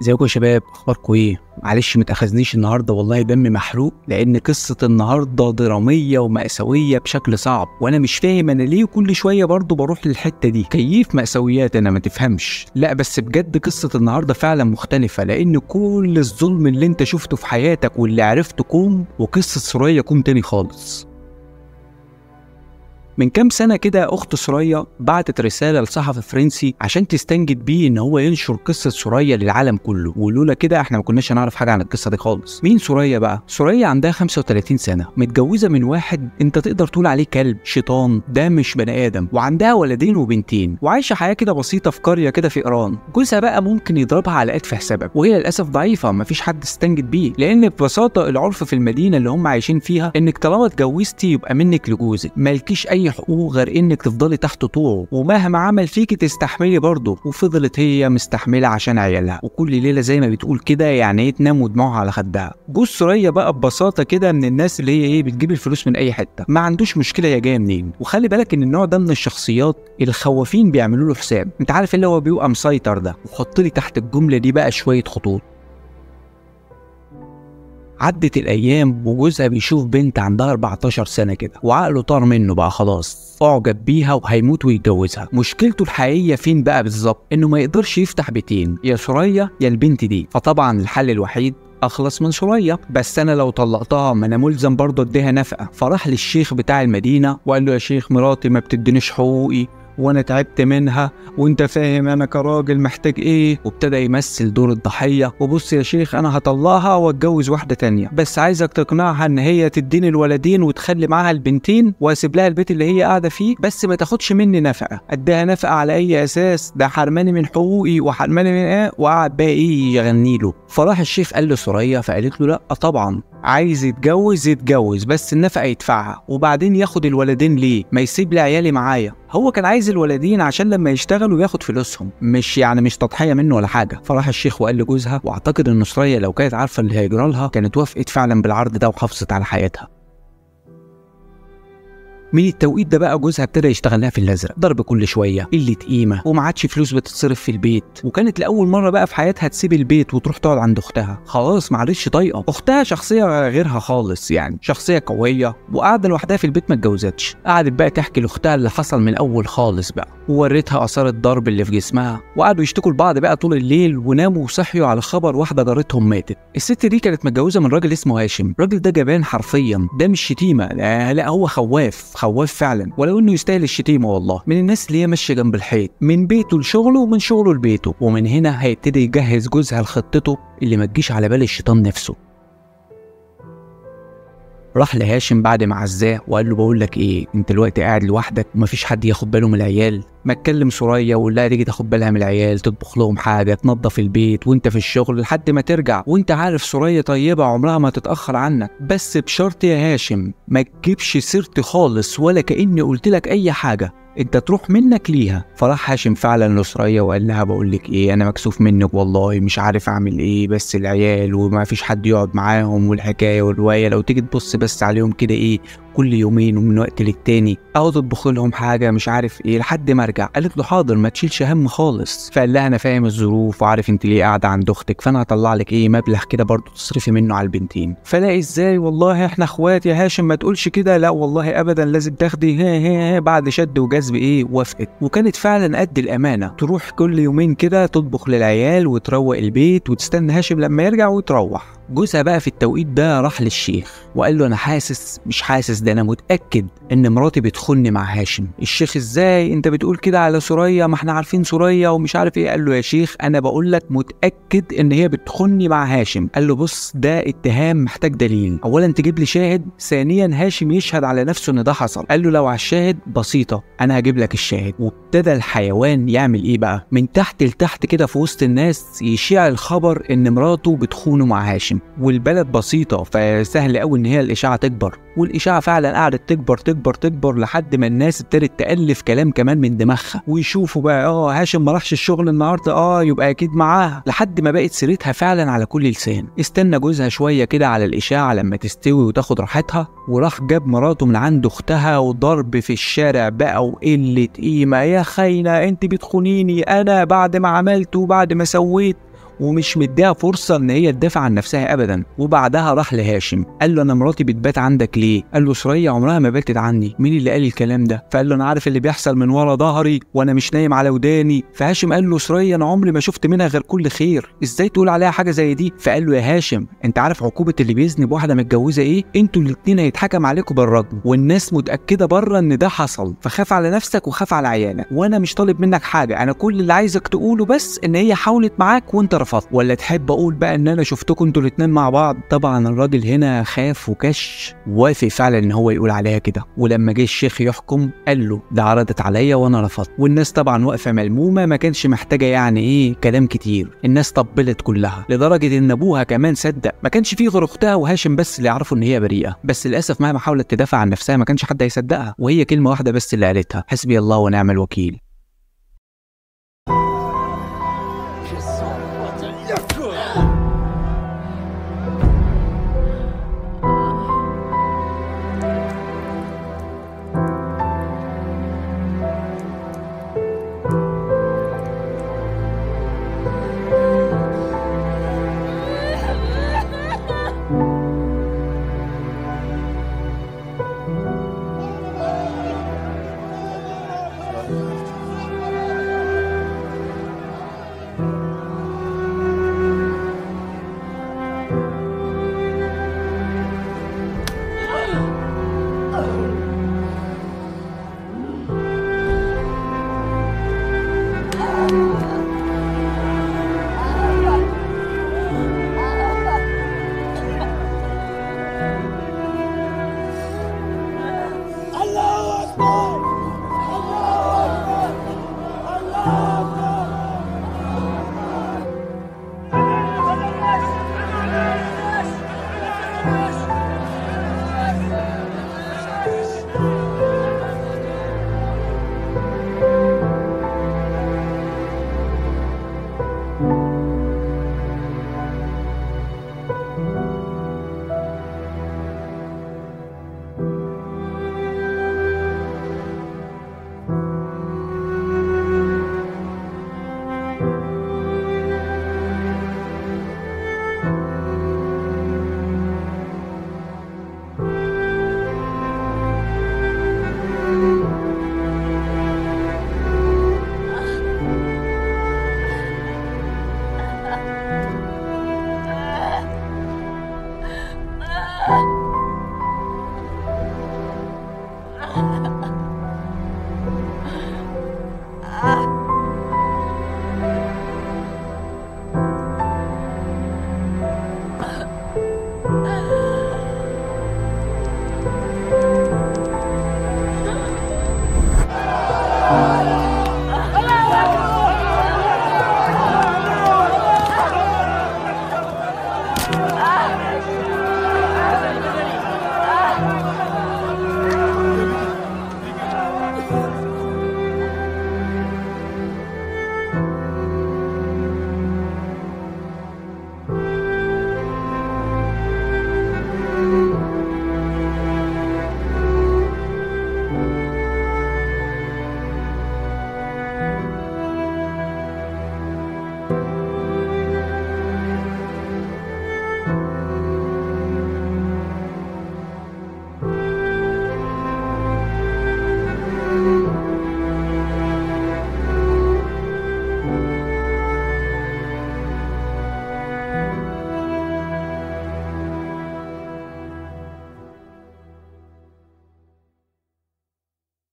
ازيكم يا شباب، اخباركم ايه؟ معلش متاخذنيش النهارده، والله دمي محروق لان قصه النهارده دراميه ومأساويه بشكل صعب، وانا مش فاهم انا ليه كل شويه برضه بروح للحته دي. كيف مأساويات انا ما تفهمش. لا بس بجد قصه النهارده فعلا مختلفه، لان كل الظلم اللي انت شفته في حياتك واللي عرفته كوم، وقصه سوريا كوم تاني خالص. من كام سنة كده أخت سوريا بعتت رسالة لصحفي فرنسي عشان تستنجد بيه إن هو ينشر قصة سوريا للعالم كله، ولولا كده إحنا ما كناش هنعرف حاجة عن القصة دي خالص. مين سوريا بقى؟ سوريا عندها 35 سنة، متجوزة من واحد أنت تقدر تقول عليه كلب شيطان، ده مش بني آدم، وعندها ولدين وبنتين، وعايشة حياة كده بسيطة في قرية كده في إيران. جوزها بقى ممكن يضربها على أتفه سبب، وهي للأسف ضعيفة، مفيش حد استنجد بيه، لأن ببساطة العرف في المدينة اللي هم عايشين فيها إنك طالما اتجوزتي يبقى منك لجوزك، مالكيش أي حقوق غير انك تفضلي تحت طوعه، ومهما عمل فيكي تستحملي برضه. وفضلت هي مستحمله عشان عيالها، وكل ليله زي ما بتقول كده يعني ايه تنام ودموعها على خدها. جوز سوريا بقى ببساطه كده من الناس اللي هي ايه بتجيب الفلوس من اي حته، ما عندوش مشكله هي جايه منين. وخلي بالك ان النوع ده من الشخصيات الخوافين بيعملوا له حساب، انت عارف اللي هو بيبقى مسيطر ده. وحط لي تحت الجمله دي بقى شويه خطوط. عدت الايام وجوزها بيشوف بنت عندها 14 سنه كده، وعقله طار منه بقى خلاص، اعجب بيها وهيموت ويتجوزها. مشكلته الحقيقيه فين بقى بالظبط؟ انه ما يقدرش يفتح بيتين، يا سوريا يا البنت دي. فطبعا الحل الوحيد اخلص من سوريا، بس انا لو طلقتها ما انا ملزم برضه اديها نفقه. فراح للشيخ بتاع المدينه وقال له يا شيخ مراتي ما بتدينيش حقوقي وانا تعبت منها، وانت فاهم انا كراجل محتاج ايه. وابتدى يمثل دور الضحيه. وبص يا شيخ انا هطلقها واتجوز واحده تانية، بس عايزك تقنعها ان هي تديني الولدين وتخلي معاها البنتين، واسيب لها البيت اللي هي قاعده فيه، بس ما تاخدش مني نفقه. اديها نفقه على اي اساس؟ ده حرماني من حقوقي وحرماني من ايه. وقعد بقى ايه يغني له. فراح الشيخ قال له سوريا، فقالت له لا طبعا، عايز يتجوز بس النفقه يدفعها، وبعدين ياخد الولدين ليه؟ ما يسيب لي عيالي معايا. هو كان عايز الولدين عشان لما يشتغلوا ياخد فلوسهم، مش تضحيه منه ولا حاجه. فراح الشيخ وقال لجوزها، واعتقد ان سوريا لو كانت عارفه اللي هيجرى لها كانت وافقت فعلا بالعرض ده وحافظت على حياتها. من التوقيت ده بقى جوزها ابتدى يشتغل لها في الازرق، ضرب كل شويه، قله قيمه، وما عادش فلوس بتتصرف في البيت. وكانت لاول مره بقى في حياتها تسيب البيت وتروح تقعد عند اختها، خلاص ما عادش طايقه. اختها شخصيه غيرها خالص، يعني شخصيه قويه، وقاعده لوحدها في البيت ما اتجوزتش. قعدت بقى تحكي لاختها اللي حصل من اول خالص بقى، ووريتها اثار الضرب اللي في جسمها، وقعدوا يشتكوا لبعض بقى طول الليل، وناموا وصحيوا على خبر واحده جارتهم ماتت. الست دي كانت متجوزه من راجل اسمه هاشم. الراجل ده جبان حرفيا، ده مش شتيمه، لا هو خواف فعلا، ولو انه يستاهل الشتيمه والله. من الناس اللي هي ماشيه جنب الحيط، من بيته لشغله ومن شغله لبيته. ومن هنا هيبتدي يجهز جوزها لخطته اللي ما تجيش على بال الشيطان نفسه. راح لهاشم بعد ما عزاه وقال له بقول لك ايه، انت دلوقتي قاعد لوحدك ومفيش حد ياخد باله من العيال، ما تكلم سوريا وقول لها تيجي تاخد بالها من العيال، تطبخ لهم حاجه، تنظف البيت وانت في الشغل لحد ما ترجع. وانت عارف سوريا طيبه عمرها ما تتاخر عنك، بس بشرط يا هاشم ما تجيبش سيرتي خالص، ولا كاني قلت لك اي حاجه، انت تروح منك ليها. فراح هاشم فعلا لسوريا وقال لها بقول لك ايه، انا مكسوف منك والله، مش عارف اعمل ايه، بس العيال وما فيش حد يقعد معاهم، والحكايه والروايه لو تيجي تبص بس عليهم كده ايه كل يومين ومن وقت للتاني، او تطبخ لهم حاجه مش عارف ايه لحد ما ارجع. قالت له حاضر ما تشيلش هم خالص. فقال لها انا فاهم الظروف وعارف انت ليه قاعده عند اختك، فانا هطلع لك ايه مبلغ كده برضه تصرفي منه على البنتين. فلا ازاي والله احنا اخوات يا هاشم ما تقولش كده، لا والله ابدا لازم تاخدي. هي بعد شد وجذب ايه وافقت. وكانت فعلا قد الامانه، تروح كل يومين كده تطبخ للعيال وتروق البيت وتستنى هاشم لما يرجع وتروح. جوزها بقى في التوقيت ده راح للشيخ وقال له انا مش حاسس ده انا متاكد ان مراتي بتخوني مع هاشم. الشيخ ازاي انت بتقول كده على سوريا، ما احنا عارفين سوريا ومش عارف ايه. قال له يا شيخ انا بقول لك متاكد ان هي بتخوني مع هاشم. قال له بص ده اتهام محتاج دليل، اولا تجيب لي شاهد، ثانيا هاشم يشهد على نفسه ان ده حصل. قال له لو على الشاهد بسيطه انا هجيب لك الشاهد. وابتدى الحيوان يعمل ايه بقى، من تحت لتحت كده في وسط الناس يشيع الخبر ان مراته بتخونه مع هاشم. والبلد بسيطه فسهل قوي ان هي الاشاعه تكبر، والاشاعه فعلا قعدت تكبر لحد ما الناس ابتدت تالف كلام كمان من دماغها، ويشوفوا بقى هاشم ما راحش الشغل النهارده، يبقى اكيد معاها، لحد ما بقت سيرتها فعلا على كل لسان. استنى جوزها شويه كده على الاشاعه لما تستوي وتاخد راحتها، وراح جاب مراته من عند اختها، وضرب في الشارع بقى وقله قيمه، يا خاينه انت بتخونيني انا بعد ما عملت وبعد ما سويت، ومش مديها فرصه ان هي تدافع عن نفسها ابدا. وبعدها راح لهاشم قال له انا مراتي بتبات عندك ليه؟ قال له سوريا عمرها ما باتت عني، مين اللي قال الكلام ده؟ فقال له انا عارف اللي بيحصل من ورا ظهري وانا مش نايم على وداني. فهاشم قال له سوريا انا عمري ما شفت منها غير كل خير، ازاي تقول عليها حاجه زي دي؟ فقال له يا هاشم انت عارف عقوبه اللي بيذنب واحده متجوزه ايه؟ انتوا الاتنين هيتحكم عليكم بالرجم، والناس متاكده بره ان ده حصل، فخاف على نفسك وخاف على عيالك، وانا مش طالب منك حاجه، انا كل اللي عايزك تقوله بس ان هي حاولت معاك وانت رفضت، ولا تحب اقول بقى ان انا شفتكم انتوا الاتنين مع بعض؟ طبعا الراجل هنا خاف وكش، وافق فعلا ان هو يقول عليها كده. ولما جه الشيخ يحكم قال له ده عرضت عليا وانا رفضت. والناس طبعا واقفه ملمومه، ما كانش محتاجه يعني ايه كلام كتير، الناس طبلت كلها لدرجه ان ابوها كمان صدق، ما كانش فيه غير اختها وهاشم بس اللي يعرفوا ان هي بريئه. بس للاسف مهما حاولت تدافع عن نفسها ما كانش حد هيصدقها، وهي كلمه واحده بس اللي قالتها حسبي الله ونعم الوكيل.